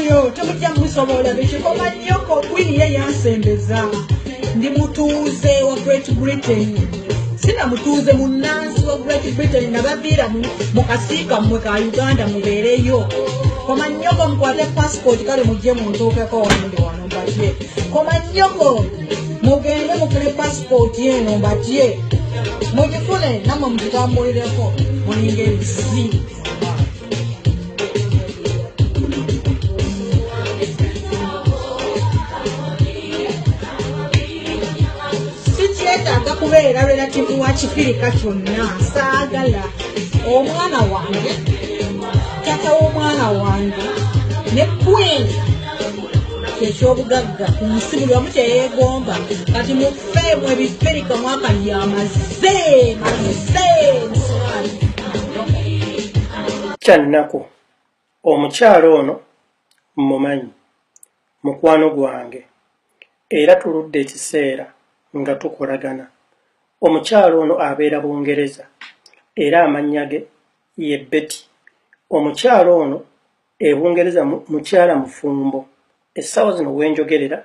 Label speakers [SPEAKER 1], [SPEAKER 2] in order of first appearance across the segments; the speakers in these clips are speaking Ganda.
[SPEAKER 1] oyo temujja musobola bekikoma nnyoko kwini ye yansembeza ndi mutuuze wa Great Britain sina mutuuze munnansi wa Great Britain nabaviira mu kasiika mmwe ka Uganda mubeereyo koma nnyoko mukwate passport kale mujje muntuukeko wange wano mbatye koma nnyoko mugende mufune passport eno mbatye mugifune namwe mugitambulireko mulinga ebisi sikyetaaga kubeera relative wa kifirika kyonna saagala omwana wange tata w'omwana wange ne queen ekyobugagga ku nsi buli wamu kyeyeegomba kati mufeemu ebifirika mwaka lyamaze
[SPEAKER 2] kyannaku omukyalo ono mumanyi mukwano gwange era tuludde ekiseera nga tukolagana omukyalo ono abeera Bungereza era amannya ge ye Betty omukyalo ono Bungereza mukyala mufumbo essaawa zino wenjogerera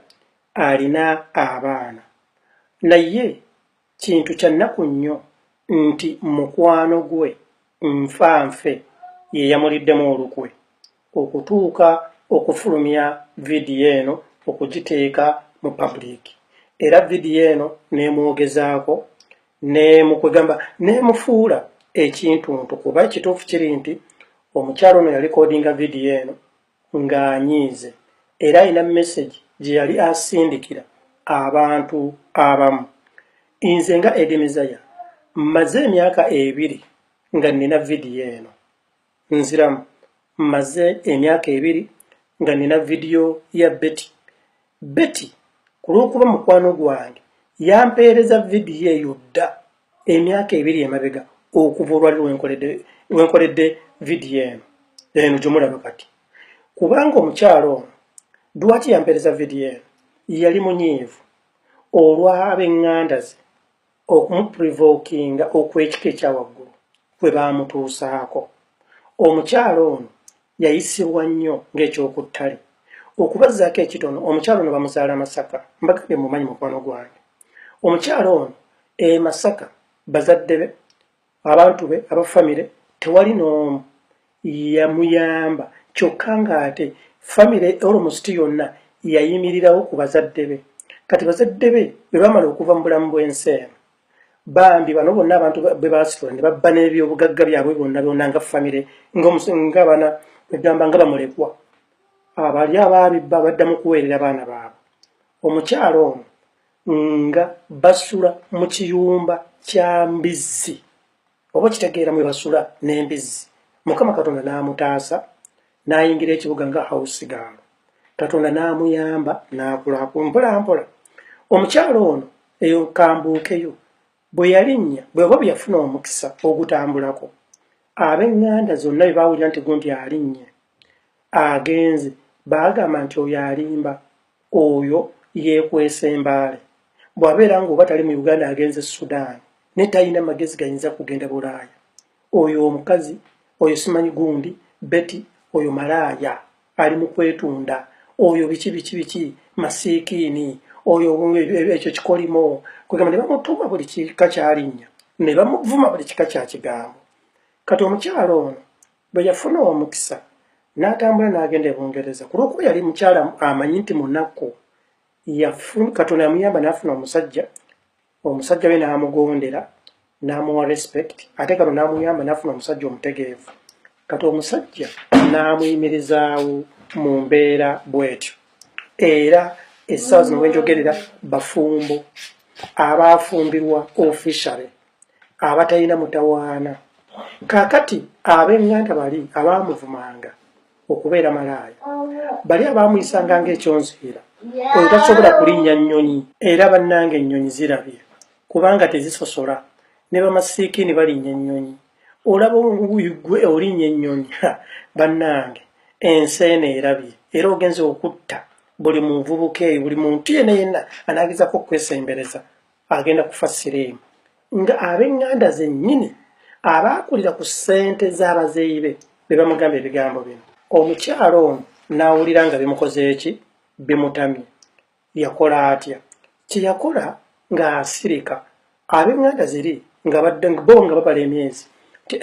[SPEAKER 2] alina abaana naye kintu kyannaku nnyo nti mukwano gwe nfanfe ye yamuliddemu olukwe okutuuka okufulumya vidiyo eno okugiteeka mu public era vidiyo eno neemwogezaako neemukwegamba neemufuula ekintuntu kuba ekituufu kiri nti omukyalo ono yalikodinga vidiyo eno ng'anyiize era alina message gye yali asindikira abantu abamu nze nga Eddie Mizaya mmaze emyaka 2 nga nina vidiyo eno nziramu mmaze emyaka 2 nga nina vidiyo ya Betty ku lw'okuba mukwano gwange yampeereza vidiyo eyo dda emyaka 2 emabega okuva olwali wenkoledde vidiyo eno gyomulaba kati kubanga omukyalo ono lwaki yampeereza vidiyo eno yali munyiivu olw'ab'eŋŋanda ze okumuprivokinga okw'ekika ekyawaggulu kwe baamutuusaako omukyalo ono yayisibwa nnyo ng'ekyokuttale okubazzaako ekitono omukyalo ono bamuzaala Masaka mbagambye mumanyi mukwano gwange omukyalo ono Masaka bazadde be abantu be abafamire tewali n'omu yamuyamba kyokka ng'ate famire almost yonna yayimirirawo ku bazadde be kati bazadde be bwe bamala okuva mu bulamu bw'ensi eno bambi bano bonna abantu be baasitula ne babba n'ebyobugagga byabwe bonna nga famire ng'abaana begamba nga bamulekwa abali abaabibba baddamu kuweerera abaana baabwe omukyalo ono nga basula mu kiyumba kya mbizzi oba kitegeera mwe basula n'embizzi Mukama Katonda n'amutaasa n'ayingira ekibuga nga house girl Katonda n'amuyamba n'akula mpola omukyalo ono eyo kambuukeyo bwe yalinnya bwe yafuna omukisa ogutambulako ab'eŋŋanda zonna bye baawulira nti gundi alinnye agenze baagamba nti oyo alimba oyo yeekwesa embaale bw'abeera ng'oba tali mu Uganda agenze Sudan ne talina magezi gayinza kugenda Bulaaya oyo omukazi oyo simanyi gundi Betty oyo malaaya ali mu kwetunda oyo biki masiikiini oyo ekyo kikolimo kwegamba ne bamutuma buli kika kyalinnya ne bamuvuma buli kika kya kigambo kati omukyalo ono bwe yafuna omukisa n'atambula n'agenda e Bungereza ku lw'okuba yali mukyala amanyi nti munaku Katonda yamuyamba n'afuna omusajja we n'amugondera n'amuwa respect ate kano n'amuyamba n'afuna omusajja omutegeevu kati omusajja n'amuyimirizaawo mu mbeera bw'etyo era essaawa zino wenjogerera bafumbo abaafumbirwa officially abatalina mutawaana kaakati ab'eŋŋanda bali abaamuvumanga okubeera malaaya bali abaamuyisanga ng'ekyonziira oyo tasobola kulinnya nnyonyi era bannange ennyonyi zirabye kubanga tezisosola ne bamasiikiini balinnya ennyonyi olaba gwe olinnya ennyonyi bannange ensi eno erabye era ogenze okutta buli muvubuka eyo buli muntu yenna anaagezako okwesembereza agenda kufa siriimu nga ab'eŋŋanda zennyini abaakulira ku ssente z'abazeeyi be bamugamba ebigambo bino omukyalo ono n'awulira nga bimukoze eki bimutamye yakola atya kyeyakola ng'asirika ab'eŋŋanda ziri nga badde bo nga babala emyezi ti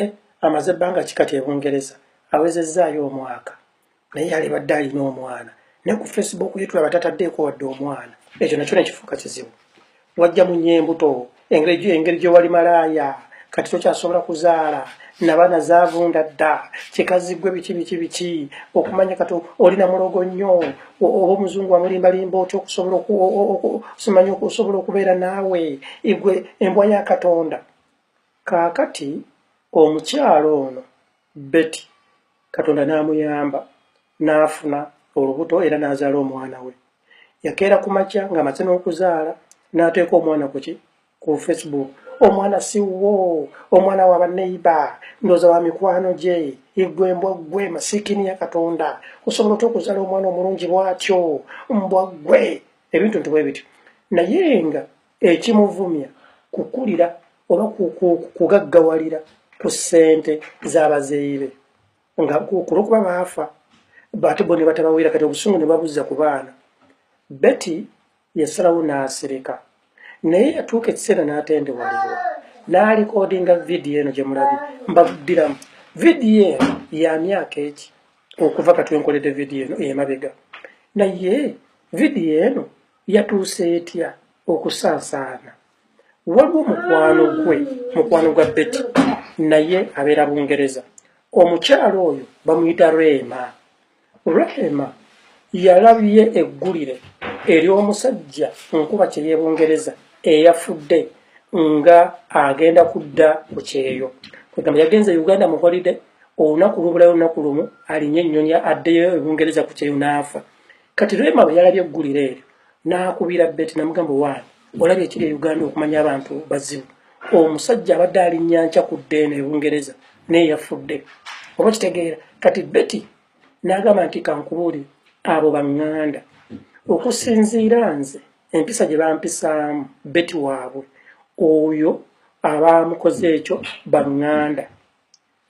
[SPEAKER 2] amaze ebbanga kikati e Bungereza awezezzaayo omwaka naye yali badde alina omwana ne ku Facebook ye tulaba tataddeeko wadde omwana ekyo nakyo nekifuuka kizibu wajja mu nnyembuto engeri gye wali malaaya kati tokyasobola kuzaala nabaana zaavunda dda kikaziggwe biki okumanya kati olina mulogo nnyo oba omuzungu amulimbalimba otya okusobola okubeera naawe igwe embwa ya Katonda kaakati omukyalo ono Betty Katonda n'amuyamba n'afuna olubuto era n'azaala omwana we yakeera ku makya ng'amaze n'okuzaala n'ateeka omwana ku Facebook omwana siwo omwana wa baneiba ndoza wa mikwano gye igwe mbwa gwe masikini ya Katonda osobola otya okuzaala omwana omulungi bw'atyo mbwa gwe ebintu ntibwe bityo naye nga ekimuvumya kukulira oba kugaggawalira ku ssente z'abazeeyi be nga kulwokuba baafa bate bo ne batabawera kati obusungu ne babuzza ku baana Betty yasalawo n'asirika naye yatuuka ekiseera n'atendewalirwa n'alikodinga vidiyo eno gye mulabi mbaddiramu vidiyo eno ya myaka eki okuva kati wenkoledde vidiyo eno emabega naye vidiyo eno yatuuse etya okusaasaana waliwo mukwano gwa Betty naye abeera Bungereza omukyalo oyo bamuyita Rehema yalabye eggulire ery'omusajja nkuba kye y'Ebungereza eyafudde nga agenda kudda ku kyeyo kwegamba yagenze Uganda mu holiday olunaku lubulayo olunaku lumu alinye ennyonyi addeyo Ebungereza ku kyeyo n'afa kati Rehema bwe yalabye eggulire eryo n'akubira Betty n'amugamba waani olabye ekiri e Uganda okumanya abantu bazibu omusajja abadde alinnyanca ku ddeene Ebungereza naye yafudde oba kitegeera kati Betty n'agamba nti kankubuulire abo baŋŋanda okusinziira nze empisa gye bampisaamu Betty waabwe oyo abamukoze ekyo baŋŋanda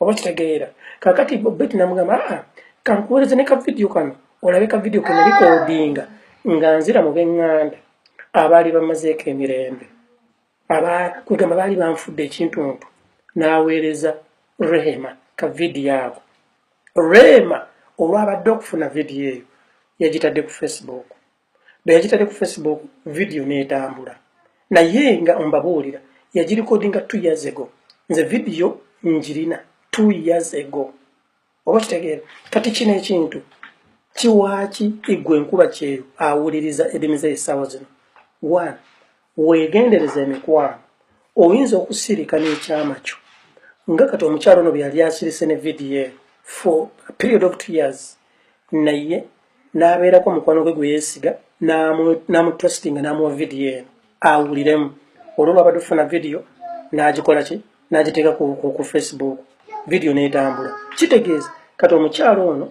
[SPEAKER 2] oba kitegeera kakati Betty n'amugamba kankuweereze ne ka vidiyo kano olabe ka vidiyo kano likodinga nga nzira mu b'eŋŋanda abaali bamazeeko emirembe kwegamba baali banfudde ekintuntu n'aweereza Rehema ka vidiyo ako Rehema olwabadde okufuna vidiyo eyo yagitadde ku Facebook bwe yagitadde ku Facebook vidiyo n'etambula naye nga mbabuulira yagirikodinga 2 years ago nze vidiyo njirina 2 years ago oba kitegeera kati kino ekintu kiwaaki igwe enkuba kyeyo awuliriza edimiza essaawa zino 1 weegendereza emikwano oyinza okusirika n'ekyama kyo nga kati omukyalo ono bwe yali asirise ne vidiyo for a period of 2 years naye n'abeerako omukwano gwe gwe yeesiga n'amutrustinga n'amuwa vidiyo eno awuliremu olwo lwabadde ofuna vidiyo n'agikola ki n'agiteeka ku Facebook vidiyo n'etambula kitegeeza kati omukyalo ono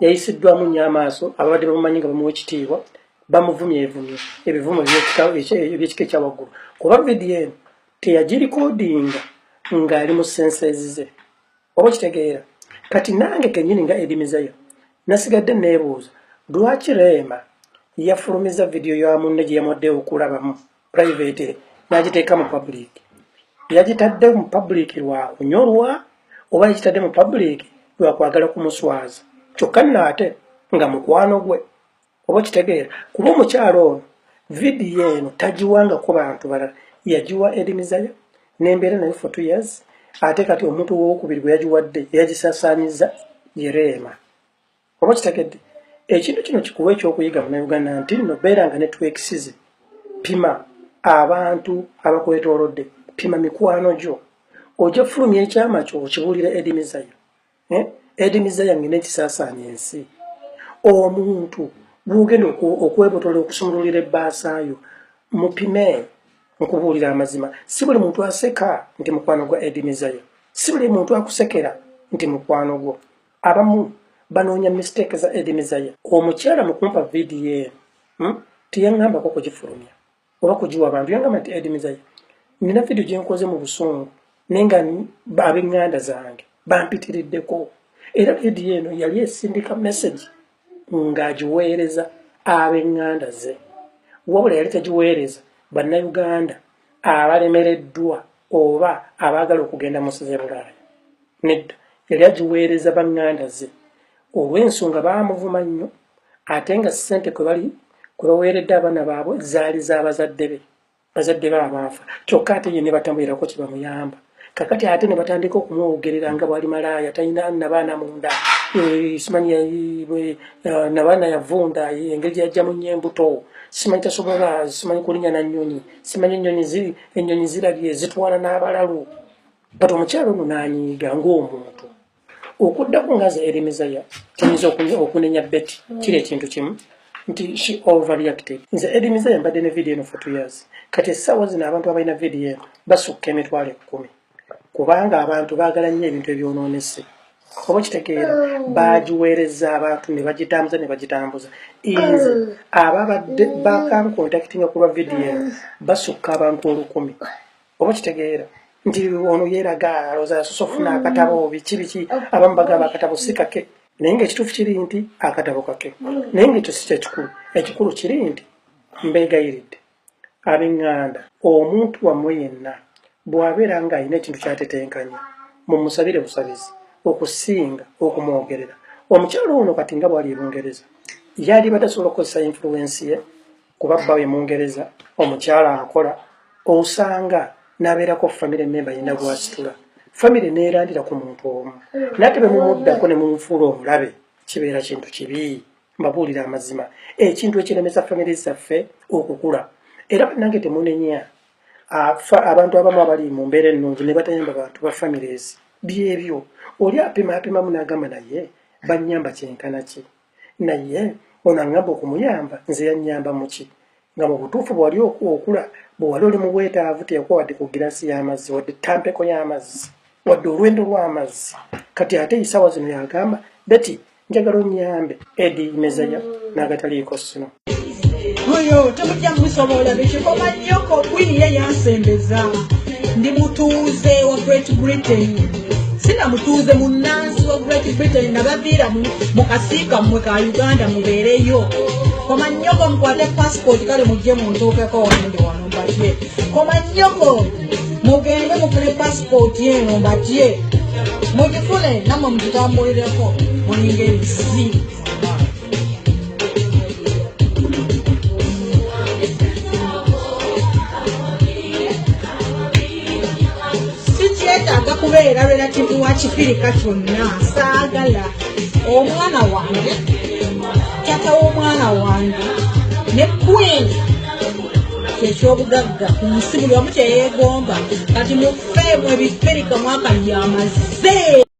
[SPEAKER 2] yayisiddwamu nnyo amaaso ababadde bamumanyi nga bamuwa ekitiibwa bamuvumyevumye ebivumo ebyekika ekyawaggulu kuba vidiyo eno teyagirikodinga ng'ali mu senses ze oba kitegeera kati nange kennyini nga edimizayo nasigadde neebuuza lwaki Rehema yafulumiza vidiyo ya munne gye yamwaddeyo okulabamu private n'agiteeka mu public yagitadde mu public lwa kunyolwa oba yagitadde mu public lwa kwagala kumuswaza kyokka nnaate nga mukwano gwe oba kitegeera kuba omukyalo ono vidiyo eno tagiwangako bantu balala yagiwa edimizayo n'embeera nayo for 2 years ate kati omuntu w'okubiri gwe yagiwadde yagisaasaanyiza ye Rehema oba kitegedde ekintu kino kikuwa ekyokuyiga mu Uganda nti nno beeranga networks pima abantu abakwetoolodde pima mikwano gyo ojja fulumya ekyama kyo okibuulira edimizayo edimizayo ngina ekisaasaanya ensi omuntu bw'ogenda okwebotola okusumululira ebbasaayo mupime okubuulira amazima si buli muntu aseka nti mukwano gwa edimizayo si buli muntu akusekera nti mukwano gwo abamu banoonya mistake za edimizayo omukyala mu kumpa vidiyo eno tiyaŋŋambako kugifulumya oba kugiwa abantu yaŋŋamba nti edimizayo nina vidiyo gye nkoze mu busungu naye nga ab'eŋŋanda zange bampitiriddeko era vidiyo eno yali esindika message ng'agiweereza ab'eŋŋanda ze wabula yali tagiweereza bannayuganda abalemereddwa oba abaagala okugenda mu nsi z'e Bulaaya nedda yali agiweereza baŋŋanda ze olw'ensonga baamuvuma nnyo ate nga ssente kwe baweeredde abaana baabwe zaali z'abazadde be bazadde be abaafa kyokka ate ye ne batambulirako kye bamuyamba kakati ate ne batandika okumwogerera nga bwali malaaya talina nabaana munda simanyi nabaana yavunda engeri gyajjamu nnyo embuto simanyi tasobola simanyi kulinnya na nnyonyi simanyi ennyonyi zirabye zitwala n'abalalu kati omukyalo ono n'anyiiga ng'omuntu okuddako ngaza Erimizaya kiyinza okunenya Betty kiri ekintu kimu nti she overreacted nze Erimizaya mbadde ne vidiyo eno for 2 years kati essaawa zino abantu abalina vidiyo eno basukka emitwalo 10 kubanga abantu baagala nnyo ebintu ebyonoonese oba kitegeera baagiweereza abantu ne bagitambuza ne bagitambuza nze ababadde bakankontakitinga ku lwa vidiyo eno basukka abantu 10 oba kitegeera nti ono yeeraga alowooza yasoose okufuna akatabo biki abamu bagamba akatabo si kake naye ng'ekituufu kiri nti akatabo kake naye ng'ekyo si kyekikulu ekikulu kiri nti mbeegayiridde ab'eŋŋanda omuntu wammwe yenna bw'abeera ng'alina ekintu kyatetenkanya mumusabire busabizi okusinga okumwogerera omukyalo ono kati nga bw'ali e Bungereza yali batasobola okukozesa influensi ye kuba bbawe Mungereza omukyala akola osanga n'abeerako famire memba yenna gw'asitula famire neerandira ku muntu omu nate bwe mumuddako ne mumufuula omulabe kibeera kintu kibi mbabuulira amazima ekintu ekiremesa famire zaffe okukula era bannange temunenya abantu abamu abali mu mbeera ennungi ne batayamba bantu ba families byebyo oli apimamu n'agamba naye bannyamba kyenkana ki naye ono aŋŋamba okumuyamba nze yannyamba mu ki nga mu butuufu bw'ali okula bwe wali oli mu bwetaavu teyakuwa wadde ku girasi y'amazzi wadde ttampeko y'amazzi wadde olwendo lw'amazzi kati ate essaawa zino yagamba Betty njagala onnyambe Erimizaya n'agataliiko sino
[SPEAKER 1] oyo temujja musobola bekikoma nnyoko kwini ye yansembeza ndi mutuuze wa Great Britain sina mutuuze munnansi wa Great Britain nabaviira mu kasiika mmwe ka Uganda mubeereyo koma nnyoko mukwate passport kale mujje muntuukeko wandi wano mbatye koma nnyoko mugende mufune passport eno mbatye mugifune nammwe mugitambulireko mulinga ebisi sikyetaaga kubeera relative wa kifirika kyonna saagala omwana wange kyata w'omwana wange ne queen ekyobugagga ku nsi buli wamu kyeyeegomba kati mufeemu ebifirika mwaka lyamaze